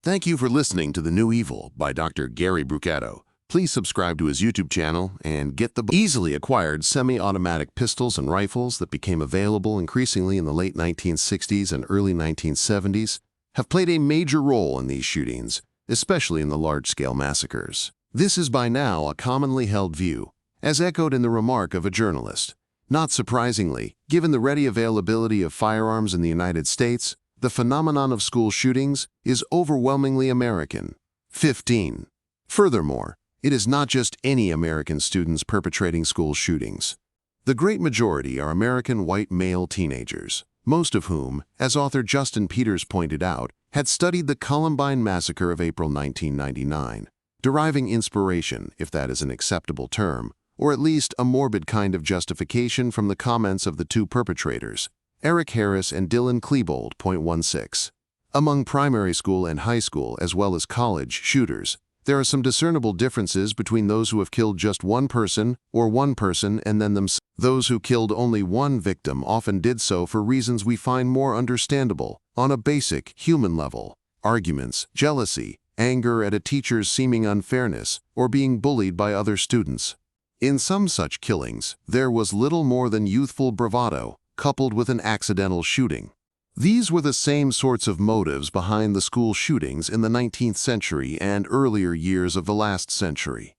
Thank you for listening to The New Evil by Dr. Gary Brucato. Please subscribe to his YouTube channel and get the easily acquired semi-automatic pistols and rifles that became available increasingly in the late 1960s and early 1970s have played a major role in these shootings, especially in the large-scale massacres. This is by now a commonly held view, as echoed in the remark of a journalist. Not surprisingly, given the ready availability of firearms in the United States, the phenomenon of school shootings is overwhelmingly American. 15. Furthermore, it is not just any American students perpetrating school shootings. The great majority are American white male teenagers, most of whom, as author Justin Peters pointed out, had studied the Columbine massacre of April 1999, deriving inspiration, if that is an acceptable term, or at least a morbid kind of justification from the comments of the two perpetrators, Eric Harris and Dylan Klebold. 16. Among primary school and high school as well as college shooters, there are some discernible differences between those who have killed just one person or one person and then themselves. Those who killed only one victim often did so for reasons we find more understandable on a basic human level: arguments, jealousy, anger at a teacher's seeming unfairness, or being bullied by other students. In some such killings, there was little more than youthful bravado, coupled with an accidental shooting. These were the same sorts of motives behind the school shootings in the 19th century and earlier years of the last century.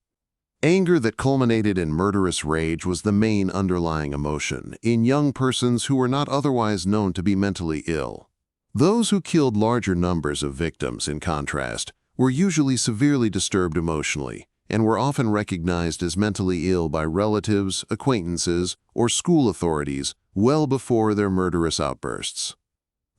Anger that culminated in murderous rage was the main underlying emotion in young persons who were not otherwise known to be mentally ill. Those who killed larger numbers of victims, in contrast, were usually severely disturbed emotionally and were often recognized as mentally ill by relatives, acquaintances, or school authorities well before their murderous outbursts.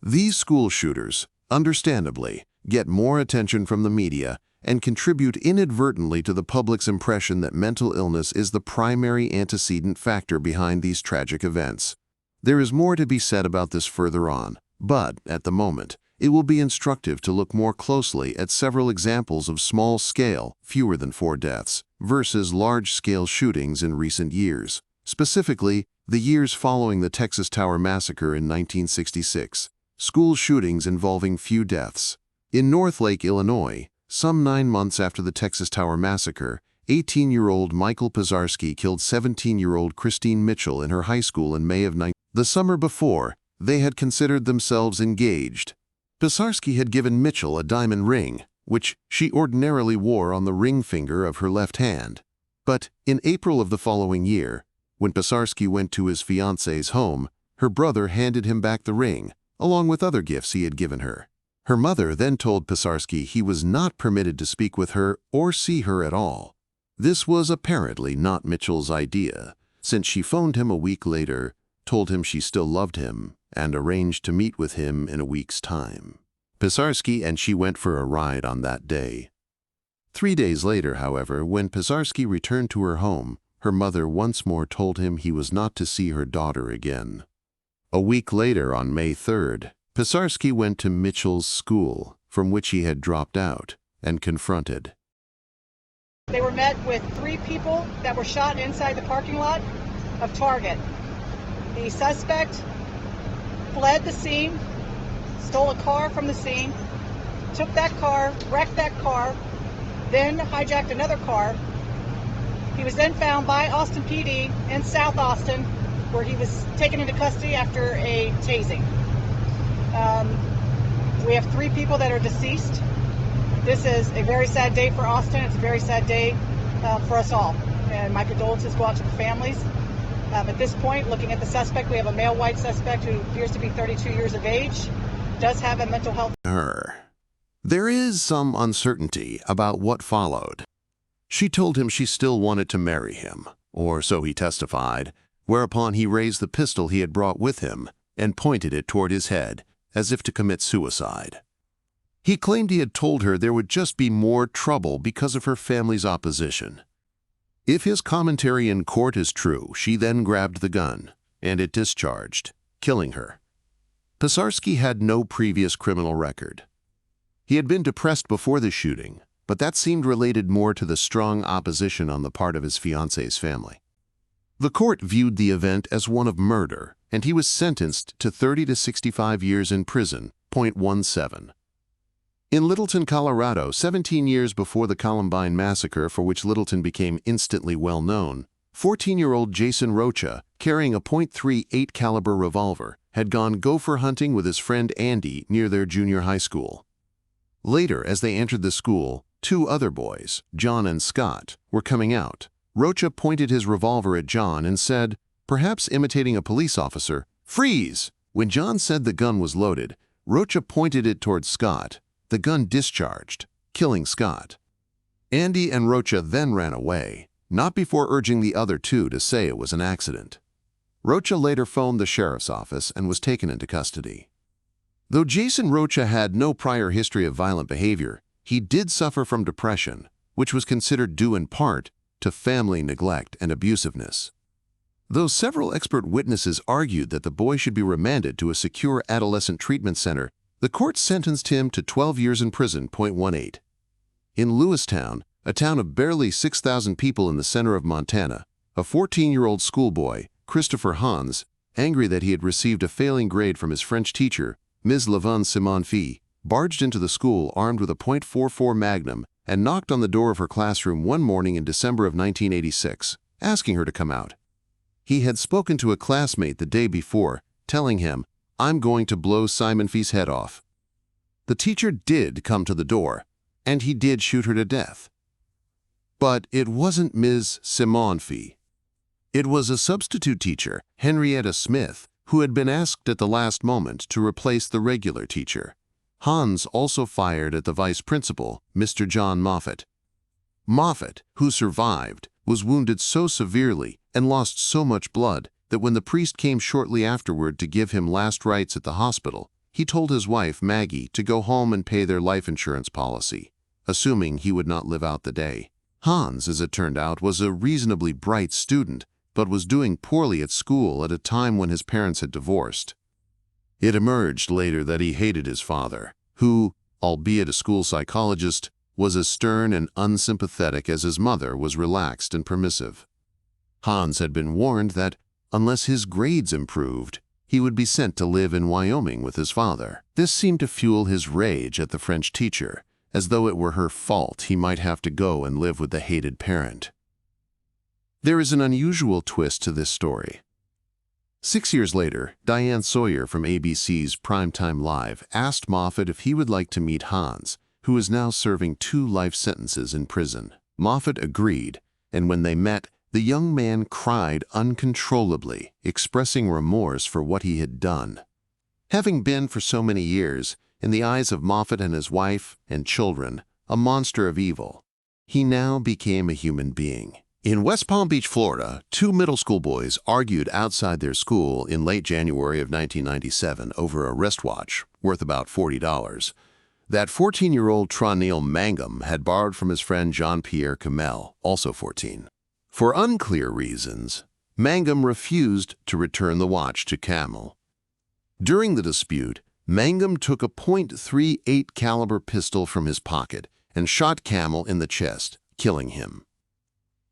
These school shooters, understandably, get more attention from the media and contribute inadvertently to the public's impression that mental illness is the primary antecedent factor behind these tragic events. There is more to be said about this further on, but, at the moment, it will be instructive to look more closely at several examples of small-scale, fewer than 4 deaths, versus large-scale shootings in recent years, specifically the years following the Texas Tower Massacre in 1966. School shootings involving few deaths. In Northlake, Illinois, some 9 months after the Texas Tower Massacre, 18-year-old Michael Pisarski killed 17-year-old Christine Mitchell in her high school in May of 19. The summer before, they had considered themselves engaged. Pisarski had given Mitchell a diamond ring, which she ordinarily wore on the ring finger of her left hand. But in April of the following year, when Pisarski went to his fiancée's home, her brother handed him back the ring, along with other gifts he had given her. Her mother then told Pisarski he was not permitted to speak with her or see her at all. This was apparently not Mitchell's idea, since she phoned him a week later, told him she still loved him, and arranged to meet with him in a week's time. Pisarski and she went for a ride on that day. 3 days later, however, when Pisarski returned to her home, her mother once more told him he was not to see her daughter again. A week later, on May 3rd, Pisarski went to Mitchell's school, from which he had dropped out, and confronted. They were met with 3 people that were shot inside the parking lot of Target. The suspect fled the scene, stole a car from the scene, took that car, wrecked that car, then hijacked another car. He was then found by Austin PD in South Austin, where he was taken into custody after a tasing. We have 3 people that are deceased. This is a very sad day for Austin. It's a very sad day for us all. And my condolences go out to the families. At this point, looking at the suspect, we have a male white suspect who appears to be 32 years of age, does have a mental health. There is some uncertainty about what followed. She told him she still wanted to marry him, or so he testified, whereupon he raised the pistol he had brought with him and pointed it toward his head, as if to commit suicide. He claimed he had told her there would just be more trouble because of her family's opposition. If his commentary in court is true, she then grabbed the gun, and it discharged, killing her. Pisarski had no previous criminal record. He had been depressed before the shooting, but that seemed related more to the strong opposition on the part of his fiancée's family. The court viewed the event as one of murder, and he was sentenced to 30 to 65 years in prison. 17. In Littleton, Colorado, 17 years before the Columbine massacre, for which Littleton became instantly well known, 14-year-old Jason Rocha, carrying a .38 caliber revolver, had gone gopher hunting with his friend Andy near their junior high school. Later, as they entered the school, two other boys, John and Scott, were coming out. Rocha pointed his revolver at John and said, perhaps imitating a police officer, "Freeze!" When John said the gun was loaded, Rocha pointed it towards Scott. The gun discharged, killing Scott. Andy and Rocha then ran away, not before urging the other two to say it was an accident. Rocha later phoned the sheriff's office and was taken into custody. Though Jason Rocha had no prior history of violent behavior, he did suffer from depression, which was considered due in part to family neglect and abusiveness. Though several expert witnesses argued that the boy should be remanded to a secure adolescent treatment center, the court sentenced him to 12 years in prison. 18. In Lewistown, a town of barely 6,000 people in the center of Montana, a 14-year-old schoolboy, Christopher Hans, angry that he had received a failing grade from his French teacher, Ms. Lavonne Simon-Fee, barged into the school armed with a .44 Magnum and knocked on the door of her classroom one morning in December of 1986, asking her to come out. He had spoken to a classmate the day before, telling him, "I'm going to blow Simon-Fee's head off." The teacher did come to the door, and he did shoot her to death. But it wasn't Ms. Simon-Fee. It was a substitute teacher, Henrietta Smith, who had been asked at the last moment to replace the regular teacher. Hans also fired at the vice principal, Mr. John Moffat. Moffat, who survived, was wounded so severely and lost so much blood that when the priest came shortly afterward to give him last rites at the hospital, he told his wife, Maggie, to go home and pay their life insurance policy, assuming he would not live out the day. Hans, as it turned out, was a reasonably bright student, but was doing poorly at school at a time when his parents had divorced. It emerged later that he hated his father, who, albeit a school psychologist, was as stern and unsympathetic as his mother was relaxed and permissive. Hans had been warned that, unless his grades improved, he would be sent to live in Wyoming with his father. This seemed to fuel his rage at the French teacher, as though it were her fault he might have to go and live with the hated parent. There is an unusual twist to this story. 6 years later, Diane Sawyer from ABC's Primetime Live asked Moffat if he would like to meet Hans, who is now serving 2 life sentences in prison. Moffat agreed, and when they met, the young man cried uncontrollably, expressing remorse for what he had done. Having been for so many years, in the eyes of Moffat and his wife and children, a monster of evil, he now became a human being. In West Palm Beach, Florida, 2 middle school boys argued outside their school in late January of 1997 over a wristwatch worth about $40 that 14-year-old Tronil Mangum had borrowed from his friend Jean-Pierre Kamel, also 14. For unclear reasons, Mangum refused to return the watch to Kamel. During the dispute, Mangum took a .38 caliber pistol from his pocket and shot Kamel in the chest, killing him.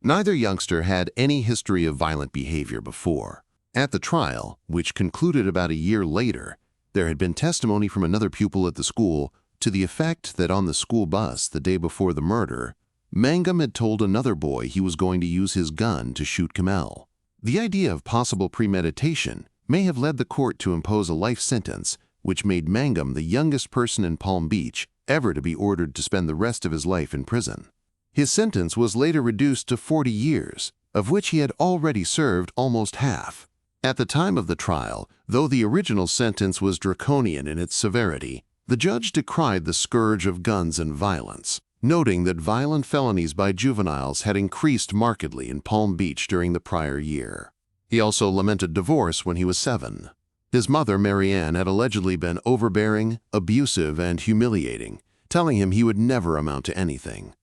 Neither youngster had any history of violent behavior before. At the trial, which concluded about a year later, there had been testimony from another pupil at the school to the effect that on the school bus the day before the murder, Mangum had told another boy he was going to use his gun to shoot Kamel. The idea of possible premeditation may have led the court to impose a life sentence, which made Mangum the youngest person in Palm Beach ever to be ordered to spend the rest of his life in prison. His sentence was later reduced to 40 years, of which he had already served almost half. At the time of the trial, though the original sentence was draconian in its severity, the judge decried the scourge of guns and violence, noting that violent felonies by juveniles had increased markedly in Palm Beach during the prior year. He also lamented divorce when he was 7. His mother, Marianne, had allegedly been overbearing, abusive, and humiliating, telling him he would never amount to anything.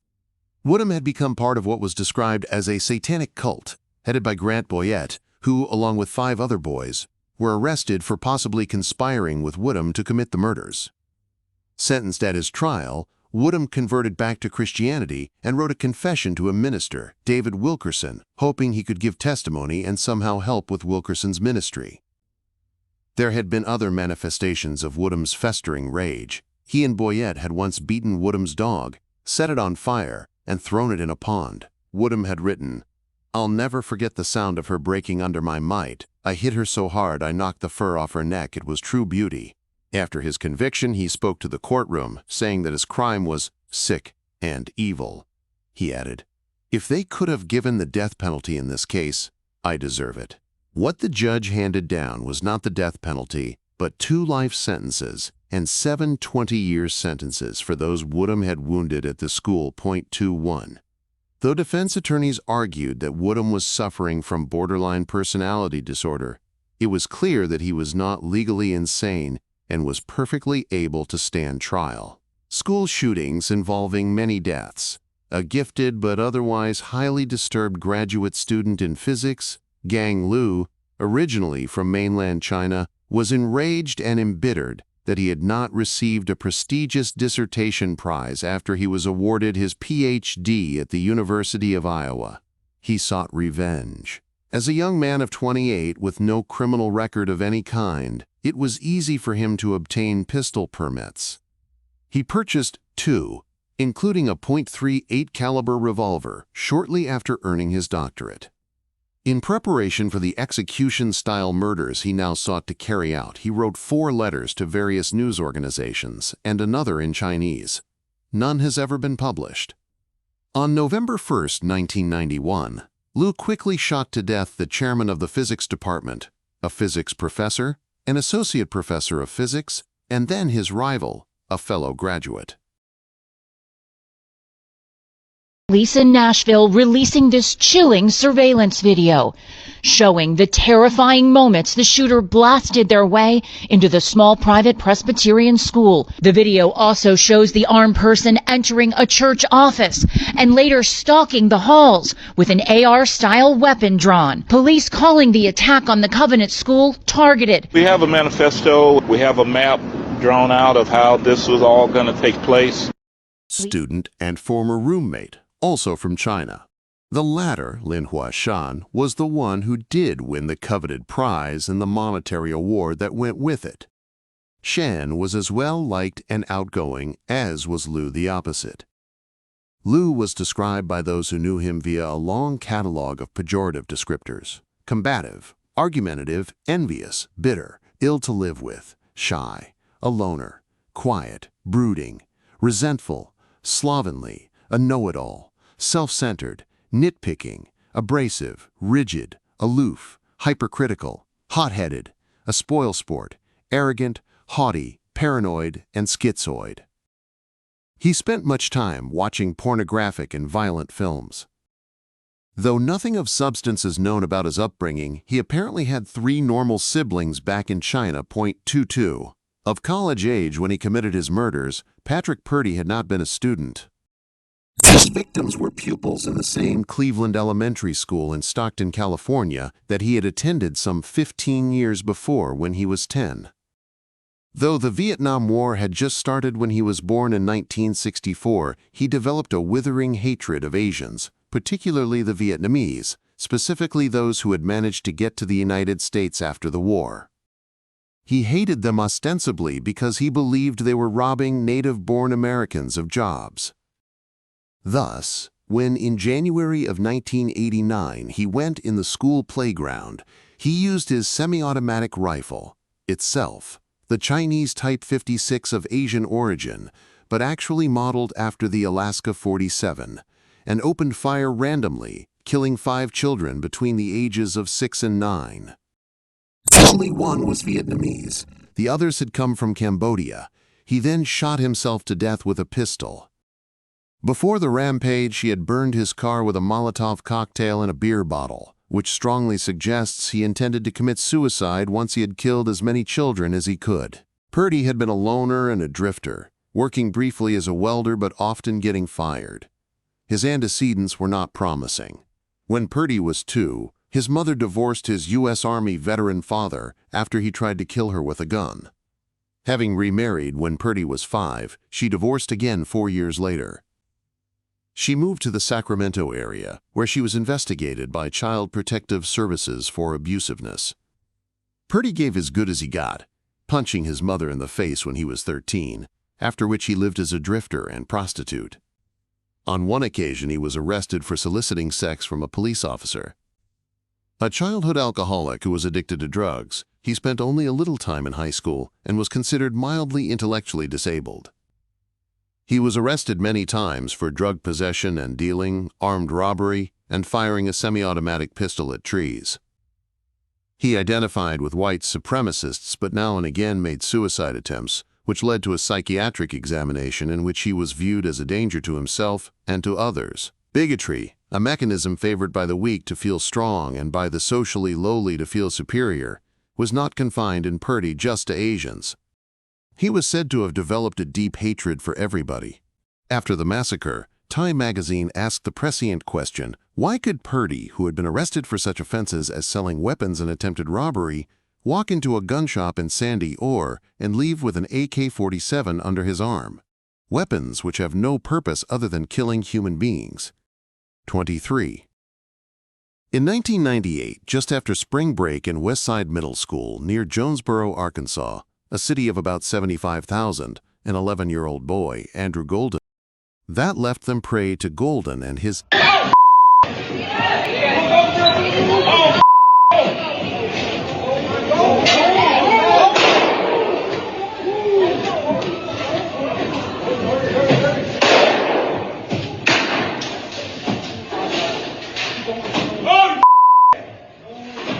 Woodham had become part of what was described as a satanic cult, headed by Grant Boyette, who, along with 5 other boys, were arrested for possibly conspiring with Woodham to commit the murders. Sentenced at his trial, Woodham converted back to Christianity and wrote a confession to a minister, David Wilkerson, hoping he could give testimony and somehow help with Wilkerson's ministry. There had been other manifestations of Woodham's festering rage. He and Boyette had once beaten Woodham's dog, set it on fire, and thrown it in a pond. Woodham had written, "I'll never forget the sound of her breaking under my might. I hit her so hard I knocked the fur off her neck. It was true beauty." After his conviction, he spoke to the courtroom, saying that his crime was sick and evil. He added, "If they could have given the death penalty in this case, I deserve it." What the judge handed down was not the death penalty, but 2 life sentences and 7 20-year sentences for those Woodham had wounded at the school. 21. Though defense attorneys argued that Woodham was suffering from borderline personality disorder, it was clear that he was not legally insane and was perfectly able to stand trial. School shootings involving many deaths. A gifted but otherwise highly disturbed graduate student in physics, Gang Lu, originally from mainland China, was enraged and embittered that he had not received a prestigious dissertation prize after he was awarded his PhD at the University of Iowa. He sought revenge. As a young man of 28 with no criminal record of any kind, it was easy for him to obtain pistol permits. He purchased 2, including a .38 caliber revolver, shortly after earning his doctorate. In preparation for the execution-style murders he now sought to carry out, he wrote 4 letters to various news organizations and another in Chinese. None has ever been published. On November 1, 1991, Lu quickly shot to death the chairman of the physics department, a physics professor, an associate professor of physics, and then his rival, a fellow graduate. Police in Nashville releasing this chilling surveillance video, showing the terrifying moments the shooter blasted their way into the small private Presbyterian school. The video also shows the armed person entering a church office and later stalking the halls with an AR-style weapon drawn. Police calling the attack on the Covenant School targeted. We have a manifesto, we have a map drawn out of how this was all going to take place. Student and former roommate, also from China. The latter, Lin Huashan, was the one who did win the coveted prize and the monetary award that went with it. Shan was as well liked and outgoing as was Lu the opposite. Lu was described by those who knew him via a long catalog of pejorative descriptors: combative, argumentative, envious, bitter, ill to live with, shy, a loner, quiet, brooding, resentful, slovenly, a know-it-all, self-centered, nitpicking, abrasive, rigid, aloof, hypercritical, hot-headed, a spoilsport, arrogant, haughty, paranoid, and schizoid. He spent much time watching pornographic and violent films. Though nothing of substance is known about his upbringing, he apparently had 3 normal siblings back in China. 22. Of college age when he committed his murders, Patrick Purdy had not been a student. His victims were pupils in the same Cleveland Elementary School in Stockton, California, that he had attended some 15 years before when he was 10. Though the Vietnam War had just started when he was born in 1964, he developed a withering hatred of Asians, particularly the Vietnamese, specifically those who had managed to get to the United States after the war. He hated them ostensibly because he believed they were robbing native-born Americans of jobs. Thus, when in January of 1989 he went in the school playground, he used his semi-automatic rifle, itself the Chinese Type 56 of Asian origin, but actually modeled after the Alaska 47, and opened fire randomly, killing 5 children between the ages of 6 and 9. Only one was Vietnamese. The others had come from Cambodia. He then shot himself to death with a pistol. Before the rampage, he had burned his car with a Molotov cocktail and a beer bottle, which strongly suggests he intended to commit suicide once he had killed as many children as he could. Purdy had been a loner and a drifter, working briefly as a welder but often getting fired. His antecedents were not promising. When Purdy was 2, his mother divorced his U.S. Army veteran father after he tried to kill her with a gun. Having remarried when Purdy was 5, she divorced again 4 years later. She moved to the Sacramento area, where she was investigated by Child Protective Services for abusiveness. Purdy gave as good as he got, punching his mother in the face when he was 13, after which he lived as a drifter and prostitute. On one occasion, he was arrested for soliciting sex from a police officer. A childhood alcoholic who was addicted to drugs, he spent only a little time in high school and was considered mildly intellectually disabled. He was arrested many times for drug possession and dealing, armed robbery, and firing a semi-automatic pistol at trees. He identified with white supremacists but now and again made suicide attempts, which led to a psychiatric examination in which he was viewed as a danger to himself and to others. Bigotry, a mechanism favored by the weak to feel strong and by the socially lowly to feel superior, was not confined in Purdy just to Asians. He was said to have developed a deep hatred for everybody. After the massacre, Time magazine asked the prescient question, why could Purdy, who had been arrested for such offenses as selling weapons and attempted robbery, walk into a gun shop in Sandy and leave with an AK-47 under his arm? Weapons which have no purpose other than killing human beings. 23. In 1998, just after spring break in Westside Middle School near Jonesboro, Arkansas, a city of about 75,000, an 11-year-old boy, Andrew Golden, that left them prey to Golden and his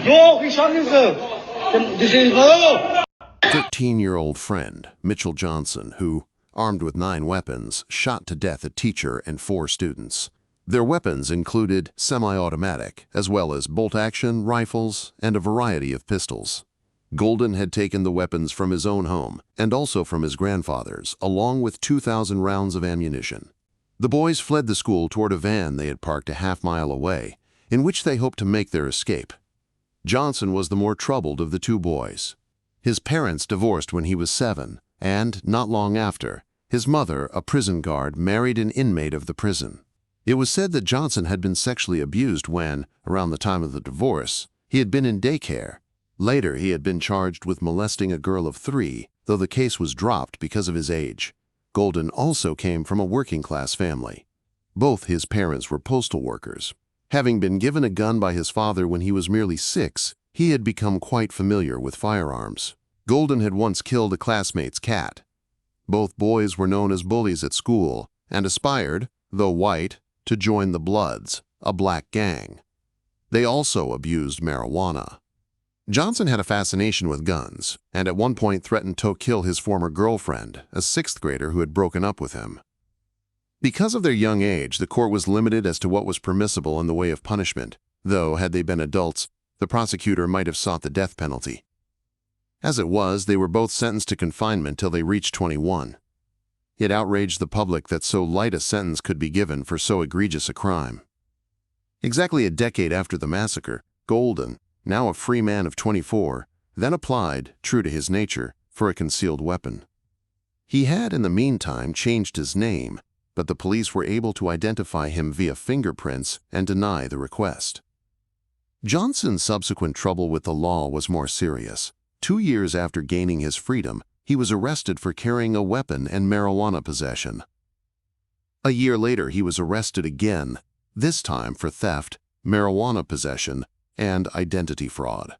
No, he shot himself. This is 13-year-old friend, Mitchell Johnson, who, armed with 9 weapons, shot to death a teacher and 4 students. Their weapons included semi-automatic, as well as bolt-action, rifles, and a variety of pistols. Golden had taken the weapons from his own home, and also from his grandfather's, along with 2,000 rounds of ammunition. The boys fled the school toward a van they had parked a half-mile away, in which they hoped to make their escape. Johnson was the more troubled of the 2 boys. His parents divorced when he was 7, and, not long after, his mother, a prison guard, married an inmate of the prison. It was said that Johnson had been sexually abused when, around the time of the divorce, he had been in daycare. Later, he had been charged with molesting a girl of 3, though the case was dropped because of his age. Golden also came from a working-class family. Both his parents were postal workers. Having been given a gun by his father when he was merely 6, he had become quite familiar with firearms. Golden had once killed a classmate's cat. Both boys were known as bullies at school and aspired, though white, to join the Bloods, a black gang. They also abused marijuana. Johnson had a fascination with guns, and at one point threatened to kill his former girlfriend, a 6th grader who had broken up with him. Because of their young age, the court was limited as to what was permissible in the way of punishment, though, had they been adults, the prosecutor might have sought the death penalty. As it was, they were both sentenced to confinement till they reached 21. It outraged the public that so light a sentence could be given for so egregious a crime. Exactly a decade after the massacre, Golden, now a free man of 24, then applied, true to his nature, for a concealed weapon. He had, in the meantime, changed his name, but the police were able to identify him via fingerprints and deny the request. Johnson's subsequent trouble with the law was more serious. 2 years after gaining his freedom, he was arrested for carrying a weapon and marijuana possession. A year later, he was arrested again, this time for theft, marijuana possession, and identity fraud.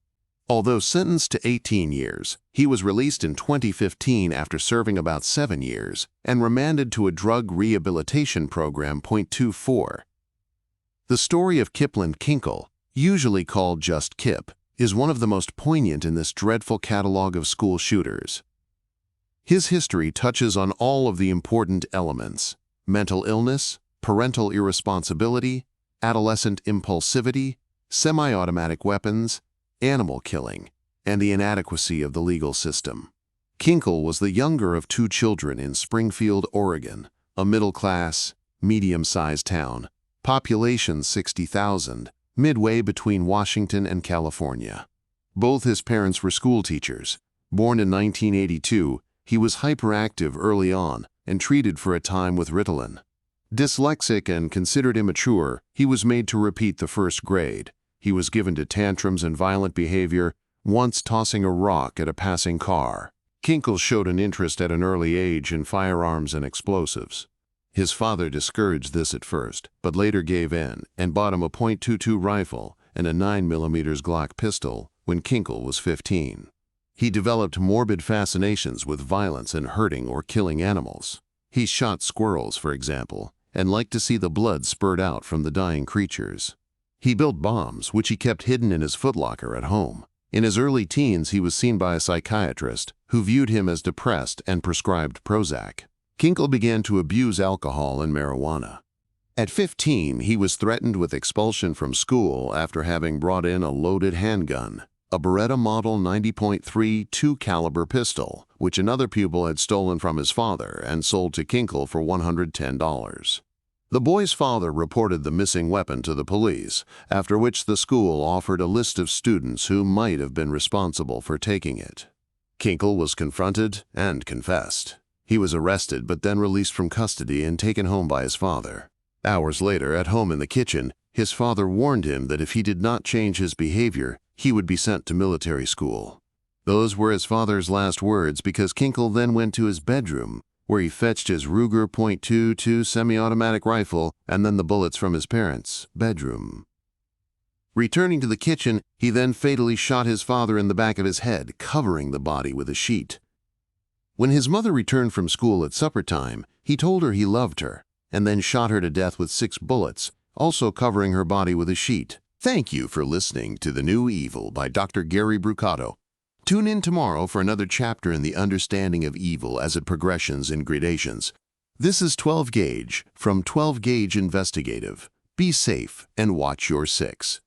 Although sentenced to 18 years, he was released in 2015 after serving about 7 years and remanded to a drug rehabilitation program. 24. The story of Kip Kinkle, usually called just Kip, is one of the most poignant in this dreadful catalog of school shooters. His history touches on all of the important elements: mental illness, parental irresponsibility, adolescent impulsivity, semi-automatic weapons, animal killing, and the inadequacy of the legal system. Kinkle was the younger of 2 children in Springfield, Oregon, a middle-class, medium-sized town, population 60,000, midway between Washington and California. Both his parents were school teachers. Born in 1982, he was hyperactive early on and treated for a time with Ritalin. Dyslexic and considered immature, he was made to repeat the 1st grade. He was given to tantrums and violent behavior, once tossing a rock at a passing car. Kinkle showed an interest at an early age in firearms and explosives. His father discouraged this at first, but later gave in and bought him a .22 rifle and a 9mm Glock pistol when Kinkle was 15. He developed morbid fascinations with violence and hurting or killing animals. He shot squirrels, for example, and liked to see the blood spurt out from the dying creatures. He built bombs, which he kept hidden in his footlocker at home. In his early teens, he was seen by a psychiatrist who viewed him as depressed and prescribed Prozac. Kinkle began to abuse alcohol and marijuana. At 15, he was threatened with expulsion from school after having brought in a loaded handgun, a Beretta Model 90.32 caliber pistol, which another pupil had stolen from his father and sold to Kinkle for $110. The boy's father reported the missing weapon to the police, after which the school offered a list of students who might have been responsible for taking it. Kinkle was confronted and confessed. He was arrested but then released from custody and taken home by his father. Hours later, at home in the kitchen, his father warned him that if he did not change his behavior, he would be sent to military school. Those were his father's last words, because Kinkle then went to his bedroom, where he fetched his Ruger .22 semi-automatic rifle and then the bullets from his parents' bedroom. Returning to the kitchen, he then fatally shot his father in the back of his head, covering the body with a sheet. When his mother returned from school at supper time, he told her he loved her, and then shot her to death with 6 bullets, also covering her body with a sheet. Thank you for listening to The New Evil by Dr. Gary Brucato. Tune in tomorrow for another chapter in the understanding of evil as it progressions in gradations. This is 12 Gauge from 12 Gauge Investigative. Be safe and watch your 6.